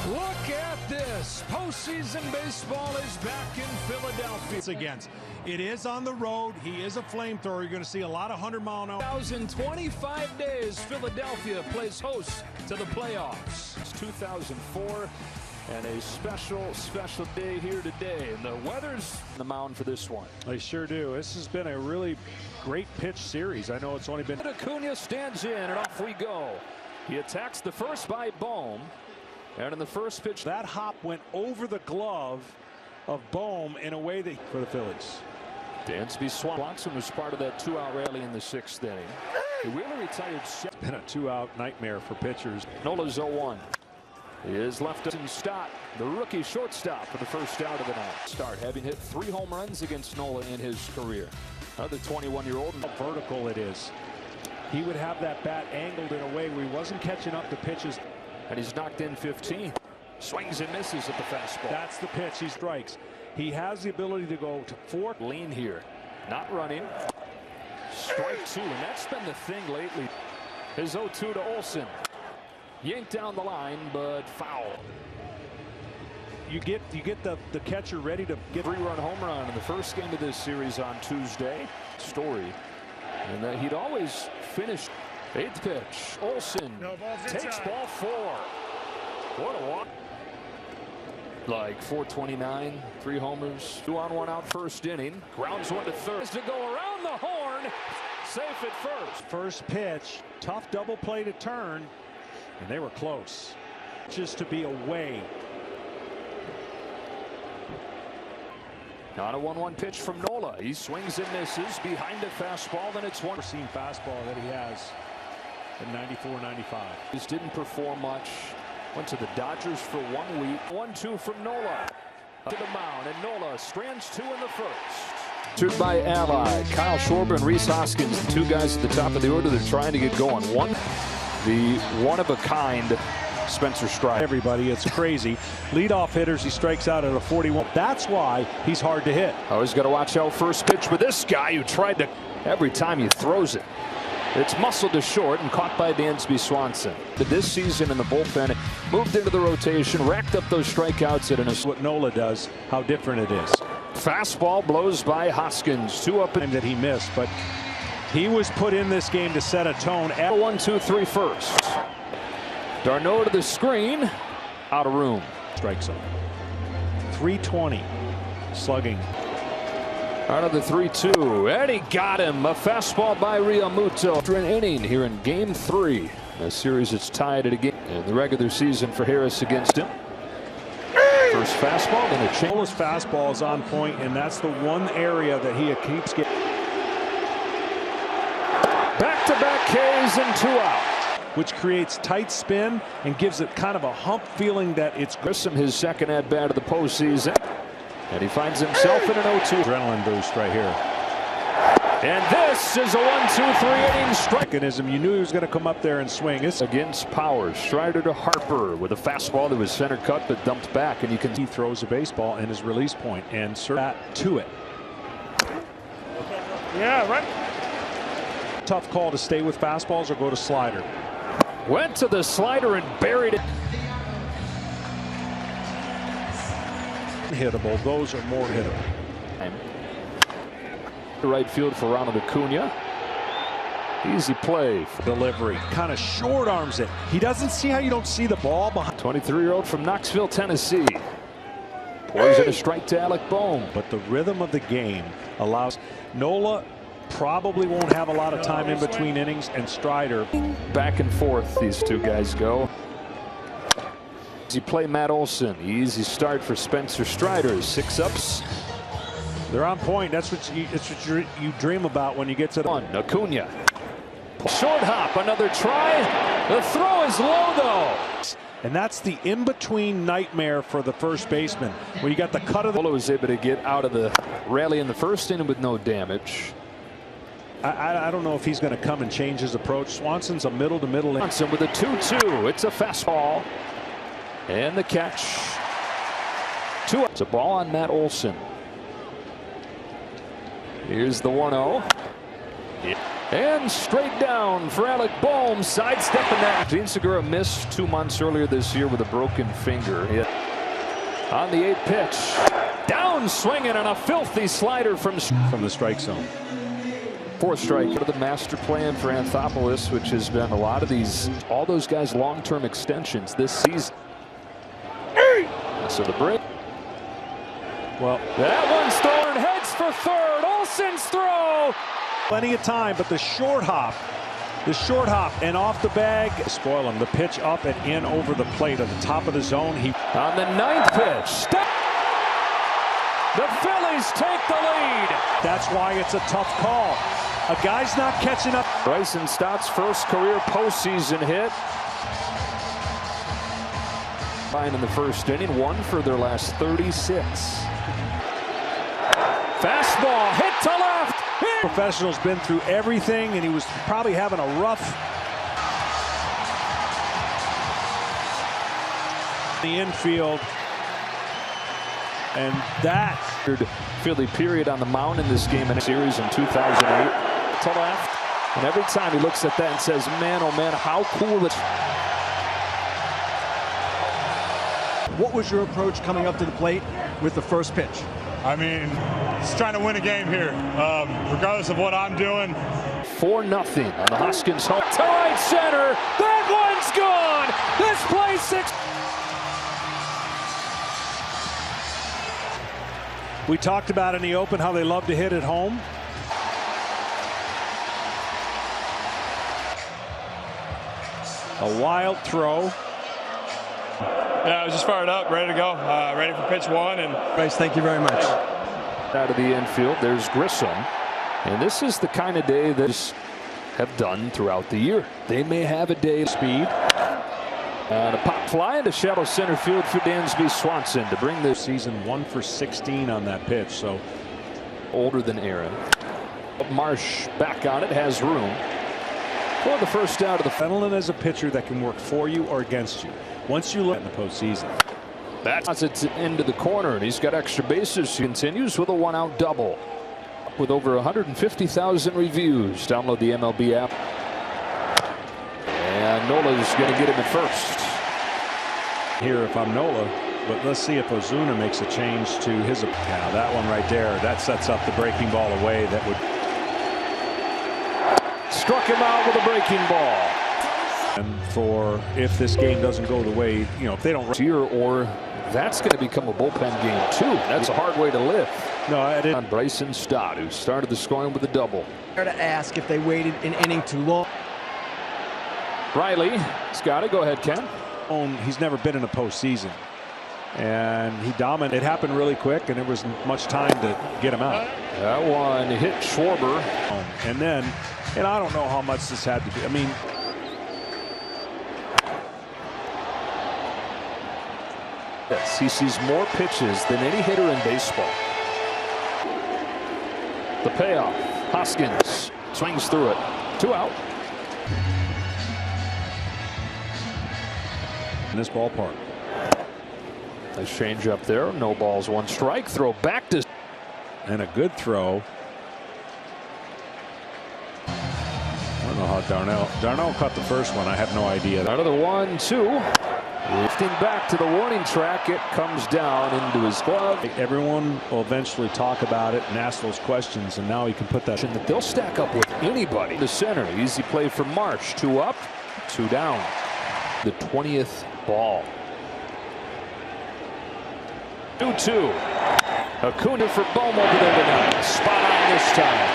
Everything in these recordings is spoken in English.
Look at this. Postseason baseball is back in Philadelphia. It's against. It is on the road. He is a flamethrower. You're going to see a lot of 100-mile-an-hour. 1,025 days, Philadelphia plays host to the playoffs. It's 2004, and a special day here today. And the weather's on the mound for this one. They sure do. This has been a really great pitch series. I know it's only been. Acuna stands in, and off we go. He attacks the first by Bohm. And in the first pitch, that hop went over the glove of Bohm in a way that for the Phillies. Dansby Swanson was part of that two-out rally in the sixth inning. The Wheeler retired. It's been a two-out nightmare for pitchers. Nola's 0-1. Is left in Stott, the rookie shortstop, for the first out of the night. Start having hit 3 home runs against Nola in his career. Another 21-year-old. How vertical it is. He would have that bat angled in a way where he wasn't catching up to pitches. And he's knocked in 15. Swings and misses at the fastball. That's the pitch. He strikes. He has the ability to go to 4. Lean here. Not running. Strike 2. And that's been the thing lately. His 0-2 to Olsen. Yanked down the line, but foul. You get the catcher ready to get 3-run home run in the first game of this series on Tuesday. Story. And that he'd always finish. 8th pitch. Olsen takes ball 4. What a walk. Like 429, 3 homers, 2 on 1 out first inning. Grounds 1 to third. To go around the horn. Safe at first. First pitch. Tough double play to turn. And they were close. Just to be away. On a 1-1 pitch from Nola. He swings and misses behind a fastball. Then it's one. Seen fastball that he has in 94, 95. Just didn't perform much. Went to the Dodgers for 1 week. 1-2 from Nola. Up to the mound, and Nola strands 2 in the first. Turned by Ally. Kyle Schwarber and Rhys Hoskins, the 2 guys at the top of the order. They're trying to get going. The one-of-a-kind Spencer Strider. Everybody, it's crazy. Leadoff hitters, he strikes out at a 41. That's why he's hard to hit. Always got to watch out first pitch with this guy who tried to. Every time he throws it, it's muscled to short and caught by Dansby Swanson. But this season in the bullpen, moved into the rotation, racked up those strikeouts at an. What Nola does, how different it is. Fastball blows by Hoskins. 2 up that he missed, but he was put in this game to set a tone. 1-2-3 first. Darno to the screen. Out of room. Strike zone. 320 slugging. Out of the 3-2, and he got him. A fastball by Realmuto. After an inning here in Game 3. A series that's tied at a game in the regular season for Harris against him. First fastball, then a change. Nola's fastball is on point, and that's the one area that he keeps getting. Back-to-back Ks and 2 out. Which creates tight spin and gives it kind of a hump feeling that it's. Grissom, his second at-bat of the postseason. And he finds himself in an 0-2. Adrenaline boost right here. And this is a 1-2-3 inning strike. Mechanism. You knew he was going to come up there and swing. It's against Powers. Strider to Harper with a fastball that was center cut but dumped back. And you can. He throws a baseball in his release point and that to it. Yeah, right. Tough call to stay with fastballs or go to slider. Went to the slider and buried it. Hittable. Those are more hittable. The right field for Ronald Acuna. Easy play. Delivery. Kind of short arms it. He doesn't see how you don't see the ball behind. 23-year-old from Knoxville, Tennessee. Pours in a strike to Alec Bohm. But the rhythm of the game allows. Nola probably won't have a lot of time in between innings, and Strider. Back and forth these 2 guys go. Easy play, Matt Olson. Easy start for Spencer Strider. 6 ups. They're on point. That's what you dream about when you get to the one. Acuna. Short hop. Another try. The throw is low though. And that's the in-between nightmare for the first baseman. When you got the cut of the. Was able to get out of the rally in the first inning with no damage. I don't know if he's going to come and change his approach. Swanson's a middle-to-middle. Swanson with a 2-2. It's a fastball. And the catch. 2 up. It's a ball on Matt Olson. Here's the 1-0. And straight down for Alec Bohm, sidestepping that. Gene Segura missed 2 months earlier this year with a broken finger. Hit on the 8th pitch. Down swinging on a filthy slider from the strike zone. 4th strike. The master plan for Anthopoulos, which has been a lot of these, all those guys long-term extensions this season. So the break. Well, that one's thrown, heads for third. Olsen's throw. Plenty of time, but the short hop and off the bag spoil him. The pitch up and in over the plate at the top of the zone. He on the 9th pitch. The Phillies take the lead. That's why it's a tough call. A guy's not catching up. Bryson Stott's first career postseason hit. Fine in the first inning, 1 for their last 36. Fastball hit to left. Professional's been through everything, and he was probably having a rough the infield, and that Philly period on the mound in this game in a series in 2008 to left, and every time he looks at that and says, man, oh man, how cool it. What was your approach coming up to the plate with the first pitch? I mean, just trying to win a game here, regardless of what I'm doing. 4-0 on the Hoskins home to right center. That one's gone. This play 6. we talked about in the open how they love to hit at home. A wild throw. Yeah, I was just fired up, ready to go, ready for pitch 1. And Bryce, thank you very much. Out of the infield, there's Grissom. And this is the kind of day that have done throughout the year. They may have a day of speed. And a pop fly into shallow center field for Dansby Swanson to bring this season 1 for 16 on that pitch. So older than Aaron. Marsh back on it, has room for the first out of the. Fenelon is a pitcher that can work for you or against you. Once you look in the postseason. That's it into the corner, and he's got extra bases. He continues with a 1-out double. With over 150,000 reviews. Download the MLB app. And Nola's going to get him at first. Here if I'm Nola, but let's see if Ozuna makes a change to his. Now that one right there, that sets up the breaking ball away. That would. Struck him out with a breaking ball. And for if this game doesn't go the way, you know, if they don't here, or that's going to become a bullpen game too. That's a hard way to live. No, I didn't. On Bryson Stott, who started the scoring with a double. To ask if they waited an inning too long. Riley, Scotty, go ahead, Ken. He's never been in a postseason, and he dominated. It happened really quick, and there wasn't much time to get him out. That one hit Schwarber, and then, and I don't know how much this had to do. I mean. Yes, he sees more pitches than any hitter in baseball. The payoff. Hoskins swings through it. 2 out. In this ballpark. Nice change up there. No balls, 1 strike. Throw back to. And a good throw. I don't know how Darnell caught the first one. I have no idea. Another 1-2. Lifting back to the warning track, it comes down into his glove. Everyone will eventually talk about it and ask those questions, and now he can put that. That they'll stack up with anybody. The center, easy play for Marsh. 2 up, 2 down. The 20th ball. 2-2. Acuna for Bohm over there tonight. Spot on this time.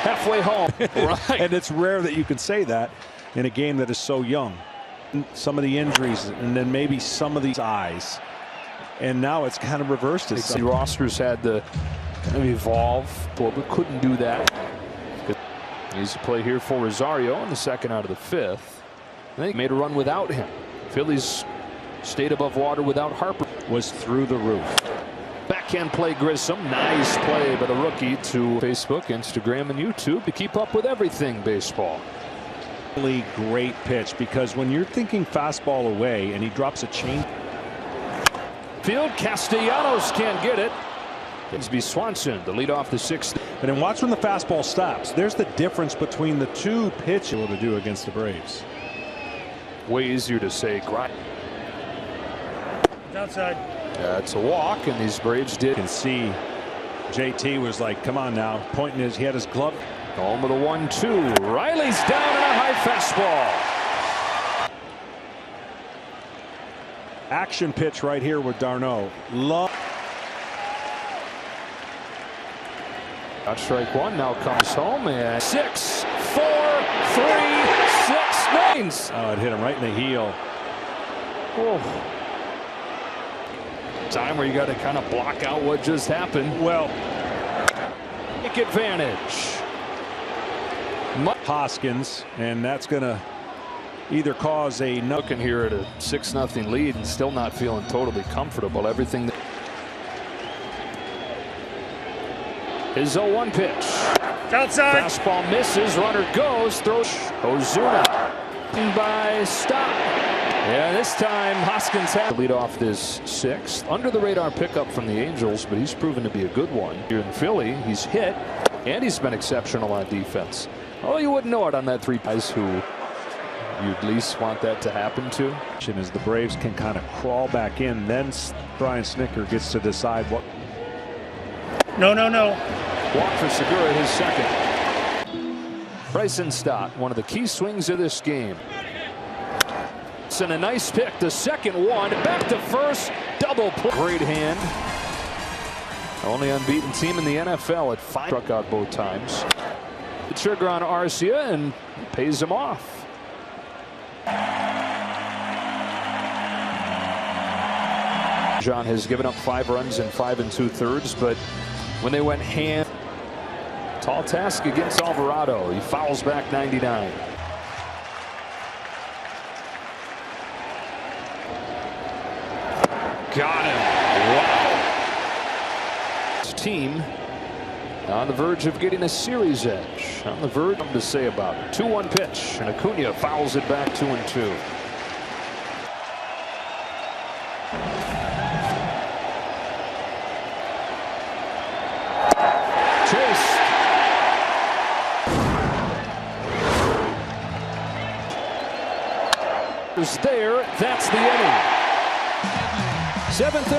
Halfway home. Right. And it's rare that you can say that in a game that is so young. Some of the injuries, and then maybe some of these eyes, and now it's kind of reversed. The rosters had to kind of evolve, but couldn't do that. Easy play here for Rosario in the 2nd out of the 5th. They made a run without him. Phillies stayed above water without Harper. Was through the roof. Backhand play Grissom. Nice play by the rookie to Facebook, Instagram, and YouTube to keep up with everything baseball. Really great pitch, because when you're thinking fastball away and he drops a change. Field, Castellanos can't get it. Dansby Swanson to lead off the sixth. And then watch when the fastball stops. There's the difference between the two pitches to do against the Braves. Way easier to say grind. Outside. It's a walk, and these Braves did. You can see JT was like, come on now, pointing he had his glove. Home with a 1-2. Riley's down and a high fastball. Action pitch right here with d'Arnaud. Got strike one, now comes home, and 6, 4, 3, 6, 9. Oh, it hit him right in the heel. Oh. Time where you got to kind of block out what just happened. Well, take advantage. Hoskins, and that's going to either cause a looking here at a 6-0 lead and still not feeling totally comfortable. Everything. His 0-1 pitch. Outside. Fastball misses. Runner goes. Throws. Ozuna by stop. Yeah, this time Hoskins had to lead off this sixth. Under the radar pickup from the Angels, but he's proven to be a good one here in Philly. He's hit, and he's been exceptional on defense. Oh, you wouldn't know it on that three guys who you'd at least want that to happen to. As the Braves can kind of crawl back in, then Brian Snitker gets to decide what. No. Walk for Segura, his second. Bryson Stott, one of the key swings of this game. And a nice pick, the second one, back to first, double play. Great hand. Only unbeaten team in the NFL at 5. Struck out both times. The trigger on Arcia and pays him off. John has given up 5 runs in 5 2/3, but when they went hand, tall task against Alvarado. He fouls back 99. Got him. Wow. This team on the verge of getting a series edge. On the verge, something to say about it. 2-1 pitch, and Acuna fouls it back 2-2. Chase. Is there. That's the inning. 7th.